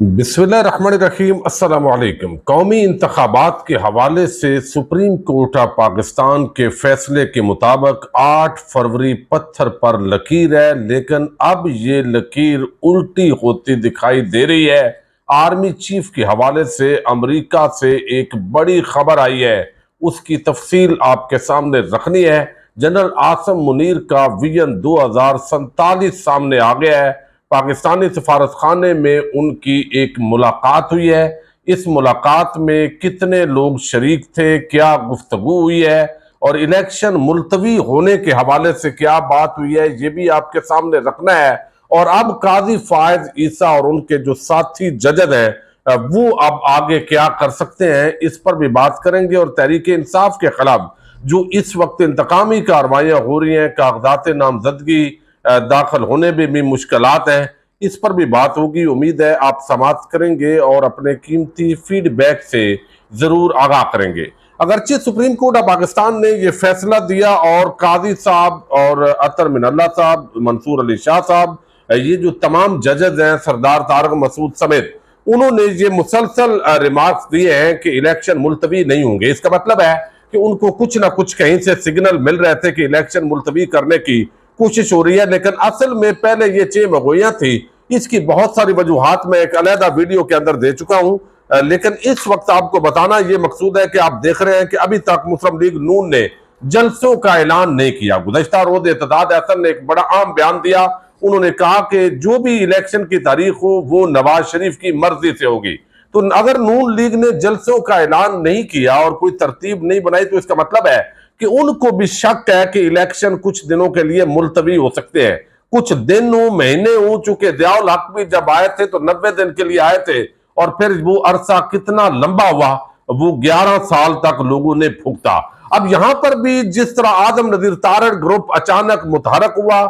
बिस्मिल्लाहिर्रहमानिर्रहीम अस्सलाम वालेकुम। कौमी इंतखाबात के हवाले से सुप्रीम कोर्ट ऑफ पाकिस्तान के फैसले के मुताबिक 8 फरवरी पत्थर पर लकीर है, लेकिन अब ये लकीर उल्टी होती दिखाई दे रही है। आर्मी चीफ के हवाले से अमेरिका से एक बड़ी खबर आई है, उसकी तफसील आपके सामने रखनी है। जनरल आसिम मुनीर का विजन 2047 सामने आ गया है। पाकिस्तानी सफारत खाने में उनकी एक मुलाकात हुई है। इस मुलाकात में कितने लोग शरीक थे, क्या गुफ्तगू हुई है और इलेक्शन मुलतवी होने के हवाले से क्या बात हुई है, ये भी आपके सामने रखना है। और अब काजी फायज ईसा और उनके जो साथी जजद हैं वो अब आगे क्या कर सकते हैं, इस पर भी बात करेंगे। और तहरीक इंसाफ के खिलाफ जो इस वक्त इंतकामी कार्रवाइयां हो रही हैं, कागजात नामजदगी दाखिल होने में भी मुश्किलात हैं, इस पर भी बात होगी। उम्मीद है आप समाप्त करेंगे और अपने कीमती फीडबैक से जरूर आगाह करेंगे। अगरचे सुप्रीम कोर्ट ऑफ पाकिस्तान ने यह फैसला दिया और काजी साहब और अतर मिनल्ला साहब, मंसूर अली शाह साहब, ये जो तमाम जजेस हैं, सरदार तारक मसूद समेत, उन्होंने ये मुसलसल रिमार्क्स दिए हैं कि इलेक्शन मुलतवी नहीं होंगे। इसका मतलब है कि उनको कुछ ना कुछ कहीं से सिग्नल मिल रहे थे कि इलेक्शन मुलतवी करने की कोशिश हो रही है, लेकिन असल में पहले ये चेमगोइयां थी। इसकी बहुत सारी वजूहात मैं एक अलहदा वीडियो के अंदर दे चुका हूं, लेकिन इस वक्त आपको बताना ये मकसूद है कि आप देख रहे हैं कि अभी तक मुस्लिम लीग नून ने जलसों का ऐलान नहीं किया। गुज़श्ता रोज एतदाद हसन ने एक बड़ा आम बयान दिया। उन्होंने कहा कि जो भी इलेक्शन की तारीख हो वो नवाज शरीफ की मर्जी से होगी। तो अगर नून लीग ने जलसों का ऐलान नहीं किया और कोई तरतीब नहीं बनाई, तो इसका मतलब है कि उनको भी शक है कि इलेक्शन कुछ दिनों के लिए मुलतवी हो सकते हैं। कुछ दिन हो, महीने हो, चूंकि ज़ियाउल हक भी जब आए थे तो 90 दिन के लिए आए थे, और फिर वो अरसा कितना लंबा हुआ, वो 11 साल तक लोगों ने भुगता। अब यहां पर भी जिस तरह आजम नजीर तारड़ ग्रुप अचानक मुतहरक हुआ,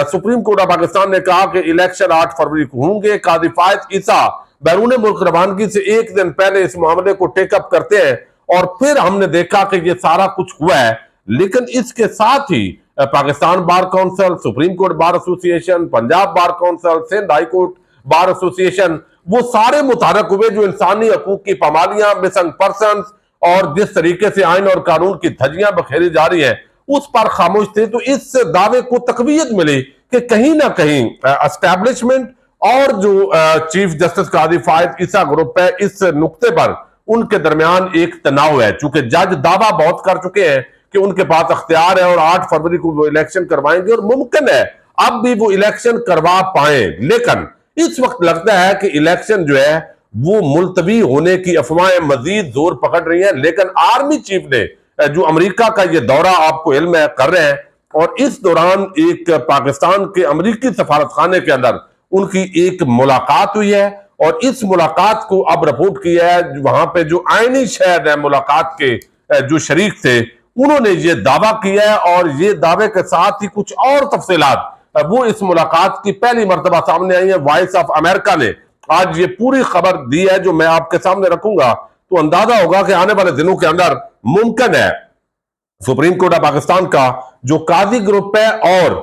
सुप्रीम कोर्ट ऑफ पाकिस्तान ने कहा कि इलेक्शन 8 फरवरी को होंगे। काजी फायज ईसा बैरून मुल्क रवानगी से एक दिन पहले इस मामले को टेकअप करते हैं और फिर हमने देखा कि ये सारा कुछ हुआ है। लेकिन इसके साथ ही Pakistan bar council, supreme court bar association, Punjab bar council, Sindh high court bar association, वो सारे मुतहरक हुए जो इंसानी हकूक की पामालियां, मिसिंग पर्सन और जिस तरीके से आइन और कानून की धज्जियां बखेरी जा रही हैं उस पर खामोश थे। तो इस दावे को तकवीयत मिली कि कहीं ना कहीं एस्टैब्लिशमेंट और जो चीफ जस्टिस काजी फायद ईसा ग्रुप है, इस नुक्ते पर उनके दरमियान एक तनाव है। चूंकि जज दावा बहुत कर चुके हैं कि उनके पास अख्तियार है और 8 फरवरी को वो इलेक्शन करवाएंगे और मुमकिन है अब भी वो इलेक्शन करवा पाए, लेकिन इस वक्त लगता है कि इलेक्शन जो है वो मुलतवी होने की अफवाहें मजीद जोर पकड़ रही हैं। लेकिन आर्मी चीफ ने जो अमेरिका का ये दौरा आपको इल्म है कर रहे हैं, और इस दौरान एक पाकिस्तान के अमेरिकी सफारत खाने के अंदर उनकी एक मुलाकात हुई है और इस मुलाकात को अब रिपोर्ट किया है। वहां पे जो आईनी शहद है मुलाकात के जो शरीक थे, उन्होंने ये दावा किया है और ये दावे के साथ ही कुछ और तफसीलात वो इस मुलाकात की पहली मर्तबा सामने आई है। वॉइस ऑफ अमेरिका ने आज ये पूरी खबर दी है जो मैं आपके सामने रखूंगा, तो अंदाजा होगा कि आने वाले दिनों के अंदर मुमकिन है सुप्रीम कोर्ट ऑफ पाकिस्तान का जो काजी ग्रुप है और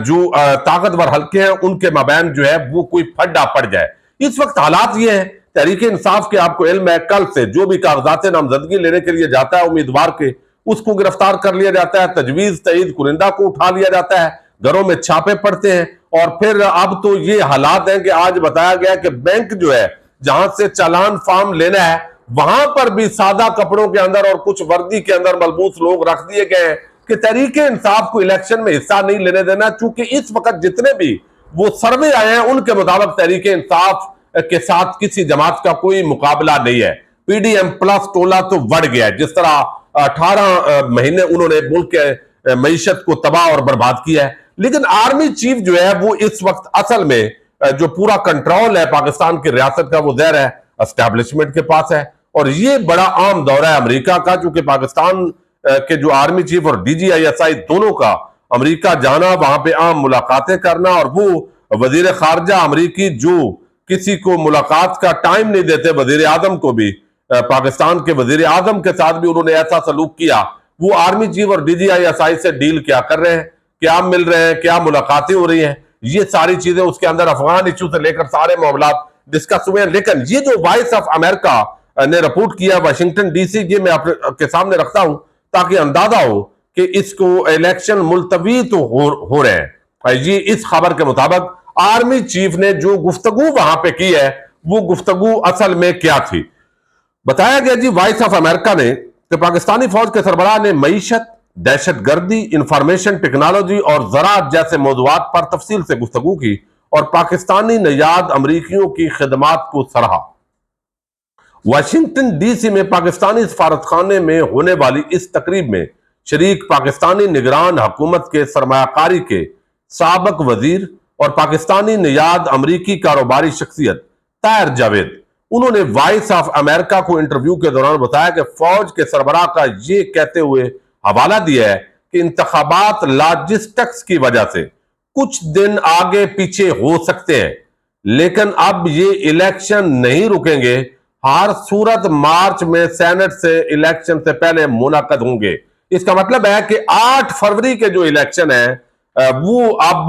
जो ताकतवर हल्के हैं उनके माबैन जो है वो कोई फड्डा पड़ जाए। इस वक्त हालात ये हैं, तहरीक इंसाफ के आपको इल्म है कल से जो भी कागजात नामजदगी लेने के लिए जाता है उम्मीदवार के, उसको गिरफ्तार कर लिया जाता है, तजवीज तईद कुरिंदा को उठा लिया जाता है, घरों में छापे पड़ते हैं। और फिर अब तो ये हालात हैं कि आज बताया गया कि बैंक जो है जहां से चालान फार्म लेना है वहां पर भी सादा कपड़ों के अंदर और कुछ वर्दी के अंदर मलबूस लोग रख दिए गए हैं कि तहरीक इंसाफ को इलेक्शन में हिस्सा नहीं लेने देना। चूंकि इस वक्त जितने भी वो सर्वे आए हैं उनके मुताबिक तहरीक इंसाफ के साथ किसी जमात का कोई मुकाबला नहीं है। पीडीएम प्लस टोला तो बढ़ गया है। जिस तरह 18 महीने उन्होंने मुल्क के मईशत को तबाह और बर्बाद किया है, लेकिन आर्मी चीफ जो है वो इस वक्त असल में जो पूरा कंट्रोल है पाकिस्तान की रियासत का वो ज़हर है एस्टैब्लिशमेंट के पास है। और ये बड़ा आम दौरा है अमेरिका का, क्योंकि पाकिस्तान के जो आर्मी चीफ और DGISI दोनों का अमेरिका जाना, वहां पे आम मुलाकातें करना, और वो वजीर खारजा अमरीकी जो किसी को मुलाकात का टाइम नहीं देते, वजीर आजम को भी, पाकिस्तान के वजीर आजम के साथ भी उन्होंने ऐसा सलूक किया। वो आर्मी चीफ और DGISI से डील क्या कर रहे हैं, क्या मिल रहे हैं, क्या मुलाकातें हो रही हैं, ये सारी चीजें उसके अंदर अफगान इशू से लेकर सारे मामलात डिस्कस हुए हैं। लेकिन ये जो वॉइस ऑफ अमेरिका ने रिपोर्ट किया वाशिंगटन डीसी, ये मैं आपके सामने रखता हूं ताकि अंदाजा हो कि इसको इलेक्शन मुलतवी तो हो रहे हैं। ये इस खबर के मुताबिक आर्मी चीफ ने जो गुफ्तगू वहां पे की है वो गुफ्तगू असल में क्या थी। बताया गया जी वॉइस ऑफ अमेरिका ने कि पाकिस्तानी फौज के सरबराह ने मईशत, दहशत गर्दी, इंफॉर्मेशन टेक्नोलॉजी और ज़राअत जैसे मौज़ूआत पर तफसील से गुफ्तगू की और पाकिस्तानी नयाद अमरीकियों की खिदमात को सराहा। वाशिंगटन डीसी में पाकिस्तानी सफारतखाने में होने वाली इस तकरीब में शरीक पाकिस्तानी निगरान हुकूमत के सरमायाकारी के साबक वजीर और पाकिस्तानी नयाद अमरीकी कारोबारी शख्सियत ताहिर जावेद, उन्होंने वॉइस ऑफ अमेरिका को इंटरव्यू के दौरान बताया कि फौज के सरबराह का ये कहते हुए हवाला दिया है कि इंतखाबात लॉजिस्टिक्स की वजह से कुछ दिन आगे पीछे हो सकते हैं, लेकिन अब ये इलेक्शन नहीं रुकेंगे। हर सूरत मार्च में सेनेट से इलेक्शन से पहले मुनाकद होंगे। इसका मतलब है कि 8 फरवरी के जो इलेक्शन है वो अब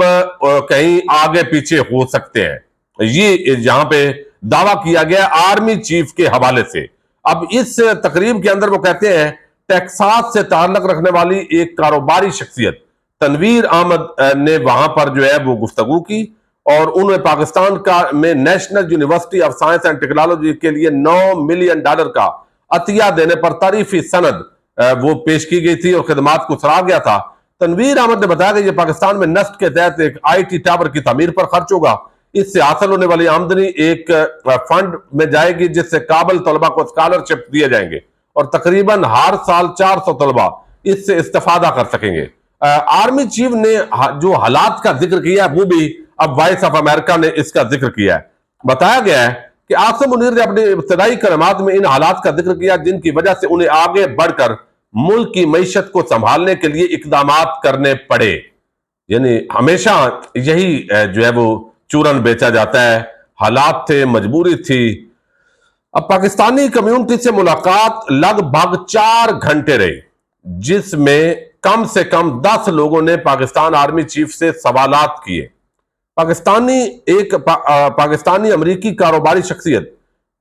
कहीं आगे पीछे हो सकते हैं। ये यहां पे दावा किया गया आर्मी चीफ के हवाले से। अब इस तकरीब के अंदर वो कहते हैं टेक्सास से ताल्लुक रखने वाली एक कारोबारी शख्सियत तनवीर अहमद ने वहां पर जो है वो गुफ्तगू की और उन्हें पाकिस्तान का में national university of science and technology के लिए $9 मिलियन का अतिया देने पर तारीफी सनद वो पेश की गई थी और खिदमात को सराहा गया था। तनवीर अहमद ने बताया कि यह पाकिस्तान में नस्ट के तहत एक IT टावर की तामीर पर खर्च होगा। इससे हासिल होने वाली आमदनी एक फंड में जाएगी जिससे काबिल तलबा को स्कॉलरशिप दिए जाएंगे और तकरीबन हर साल 400 तलबा इससे इस्तेफादा कर सकेंगे। आर्मी चीफ ने जो हालात का जिक्र किया वो भी अब वॉइस ऑफ अमेरिका ने इसका जिक्र किया है। बताया गया है कि आसिम मुनीर ने अपने इब्तदाई कलमात में इन हालात का जिक्र किया जिनकी वजह से उन्हें आगे बढ़कर मुल्क की मईशत को संभालने के लिए इकदाम करने पड़े। यानी हमेशा यही जो है वो चूरन बेचा जाता है, हालात थे, मजबूरी थी। अब पाकिस्तानी कम्युनिटी से मुलाकात लगभग 4 घंटे रही जिसमें कम से कम 10 लोगों ने पाकिस्तान आर्मी चीफ से सवालात किए। पाकिस्तानी अमरीकी कारोबारी शख्सियत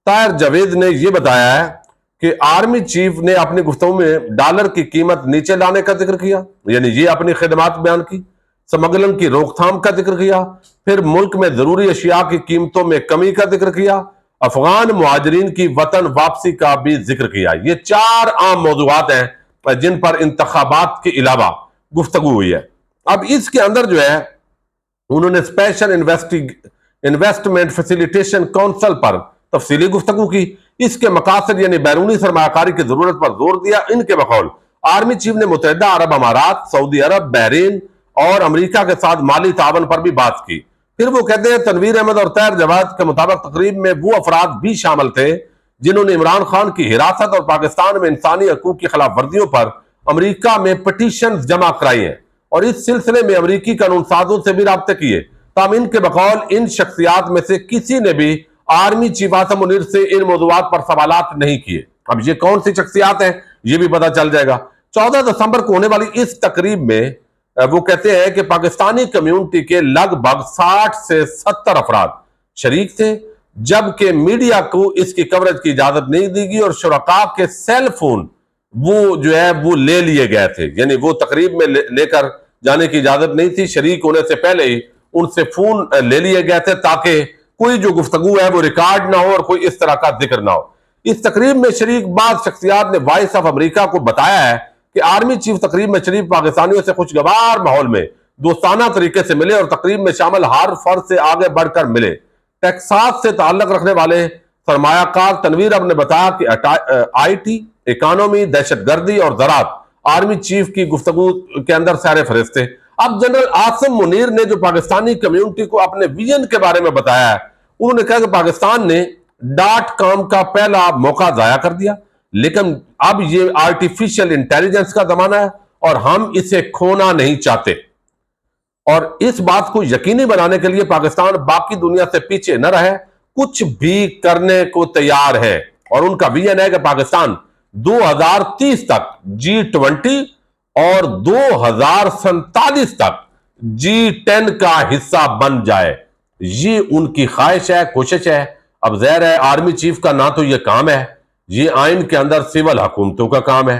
ताहिर जावेद ने यह बताया है कि आर्मी चीफ ने अपनी गुफ्तगू में डॉलर की कीमत नीचे लाने का जिक्र किया, यानी ये अपनी खिदमात बयान की, स्मगलिंग की रोकथाम का जिक्र किया, फिर मुल्क में जरूरी अशिया की कीमतों में कमी का जिक्र किया, अफगान मुहाजिरीन की वतन वापसी का भी जिक्र किया। ये 4 आम मौजूआत हैं जिन पर इंतखाबात के अलावा गुफ्तगू हुई है। अब इसके अंदर जो है उन्होंने स्पेशल इन्वेस्टमेंट फैसिलिटेशन काउंसिल पर तफसीली गुफ्तगू की, इसके मकासद यानी बैरूनी सरमायाकारी की जरूरत पर जोर दिया। इनके बकौल आर्मी चीफ ने मुत्तहिदा अरब अमारात, सऊदी अरब, बहरीन और अमेरिका के साथ माली तावन पर भी बात की। फिर वो कहते हैं तनवीर अहमद और ताहिर जावेद के मुताबिक तकरीब में वो अफराद भी शामिल थे जिन्होंने इमरान खान की हिरासत और पाकिस्तान में इंसानी हकूक की खिलाफ वर्जियों पर अमेरिका में पिटीशन जमा कराई हैं और इस सिलसिले में अमेरिकी कानून साजों से भी राब्ते किए। ताम इनके बकौल इन शख्सियात में से किसी ने भी आर्मी चीफ आसिम मुनीर से इन मौजूआत पर सवालात नहीं किए। अब ये कौन सी शख्सियात हैं ये भी पता चल जाएगा। 14 दिसंबर को होने वाली इस तकरीब में वो कहते हैं कि पाकिस्तानी कम्युनिटी के लगभग 60 से 70 अफराद शरीक थे, जबकि मीडिया को इसकी कवरेज की इजाजत नहीं दी गई और शुरका के सेल फोन वो जो है वो ले लिए गए थे, यानी वो तकरीब में लेकर जाने की इजाजत नहीं थी। शरीक होने से पहले ही उनसे फोन ले लिए गए थे ताकि कोई जो गुफ्तगू है वो रिकॉर्ड ना हो और कोई इस तरह का जिक्र ना हो। इस तकरीब में शरीक बाद शख्सियात ने वॉइस ऑफ अमेरिका को बताया है कि आर्मी चीफ तकरीब में शरीफ पाकिस्तानियों से खुशगवार माहौल में दोस्ताना तरीके से मिले और तकरीब में शामिल हर फर्द से आगे बढ़कर मिले। टेक्सास से ताल्लुक रखने वाले सरमायाकार तनवीर अहमद ने बताया कि IT, इकोनॉमी, दहशतगर्दी और ज़राअत आर्मी चीफ की गुफ्तगू के अंदर सारे फहरिस्त थे। अब जनरल आसिम मुनीर ने जो पाकिस्तानी कम्युनिटी को अपने विजन के बारे में बताया है, उन्होंने कहा कि पाकिस्तान ने .com का पहला मौका जाया कर दिया, लेकिन अब ये आर्टिफिशियल इंटेलिजेंस का जमाना है और हम इसे खोना नहीं चाहते और इस बात को यकीनी बनाने के लिए पाकिस्तान बाकी दुनिया से पीछे न रहे, कुछ भी करने को तैयार है और उनका विजन है कि पाकिस्तान 2030 तक G20 और 2047 तक G10 का हिस्सा बन जाए। ये उनकी ख्वाहिश है, कोशिश है اب ظاہر ہے آرمی چیف کا نہ تو یہ کام ہے، یہ آئین کے اندر سول حکومتوں کا کام ہے،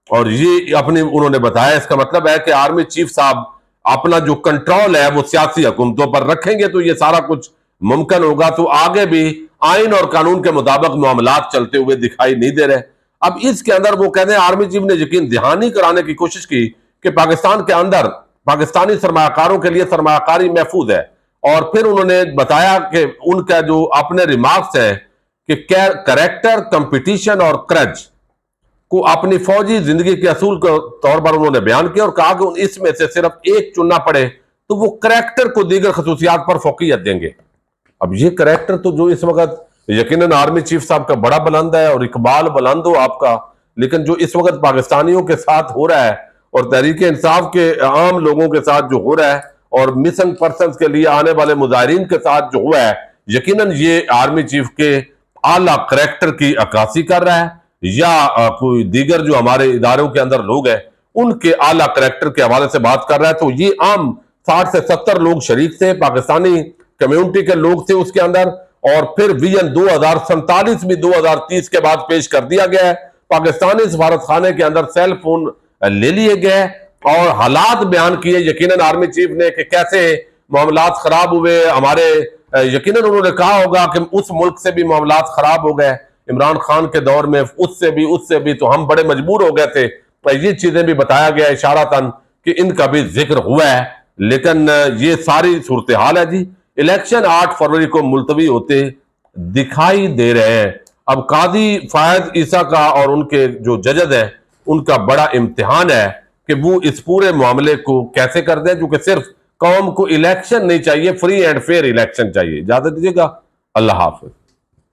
اور یہ انہوں نے بتایا اس کا مطلب ہے کہ آرمی چیف صاحب اپنا جو کنٹرول ہے وہ سیاسی حکومتوں پر رکھیں گے تو یہ سارا کچھ ممکن ہوگا، تو آگے بھی آئین اور قانون کے مطابق معاملات چلتے ہوئے دکھائی نہیں دے رہے۔ اب اس کے اندر وہ کہتے ہیں آرمی چیف نے یقین دہانی کرانے کی کوشش کی کہ پاکستان کے اندر پاکستانی سرمایہ کاروں کے لیے سرمایہ کاری محفوظ ہے، اور پھر انہوں نے بتایا کہ ان کا جو اپنے ریمارکس ہے کہ کریکٹر، کمپٹیشن اور کرج کو اپنی فوجی زندگی کے اصول کے طور پر انہوں نے بیان کیا، اور کہا کہ اس میں سے صرف ایک چننا پڑے تو وہ کریکٹر کو دیگر خصوصیات پر فوقیت دیں گے۔ اب یہ کریکٹر تو جو اس وقت یقیناً آرمی چیف صاحب کا بڑا بلند ہے، اور اقبال بلند ہو آپ کا، لیکن جو اس وقت پاکستانیوں کے ساتھ ہو رہا ہے اور تحریک انصاف کے عام لوگوں کے ساتھ جو ہو رہا ہے اور مسنگ پرسنز کے لیے آنے والے مظاہرین کے ساتھ جو ہوا ہے، یقیناً یہ آرمی چیف کے اعلیٰ کریکٹر کی عکاسی کر رہا ہے، یا کوئی دیگر جو ہمارے اداروں کے اندر لوگ ہیں ان کے اعلیٰ کریکٹر کے حوالے سے بات کر رہا ہے۔ تو یہ عام 60 سے 70 لوگ شریک تھے، پاکستانی کمیونٹی کے لوگ تھے اس کے اندر، اور پھر ویژن 2047 بھی 2030 کے بعد پیش کر دیا گیا ہے۔ پاکستانی سفارت خانے کے اندر سیل فون لے لیے گئے اور حالات بیان کیے یقیناً آرمی چیف نے کہ کیسے معاملات خراب ہوئے ہمارے، یقیناً انہوں نے کہا ہوگا کہ اس ملک سے بھی معاملات خراب ہو گئے عمران خان کے دور میں، اس سے بھی تو ہم بڑے مجبور ہو گئے تھے، یہ چیزیں بھی بتایا گیا اشارتاً کہ ان کا بھی ذکر ہوا ہے۔ لیکن یہ ساری صورتحال ہے جی، الیکشن 8 فروری کو ملتوی ہوتے دکھائی دے رہے ہیں۔ اب قاضی فائز عیسیٰ کا اور ان کے جو ججز ہیں ان کا بڑا امتحان ہے کہ وہ اس پورے معاملے کو کیسے کر دیں، کیونکہ صرف قوم کو الیکشن نہیں چاہیے، فری اینڈ فیئر الیکشن چاہیے۔ اجازت دیجیے گا، اللہ حافظ۔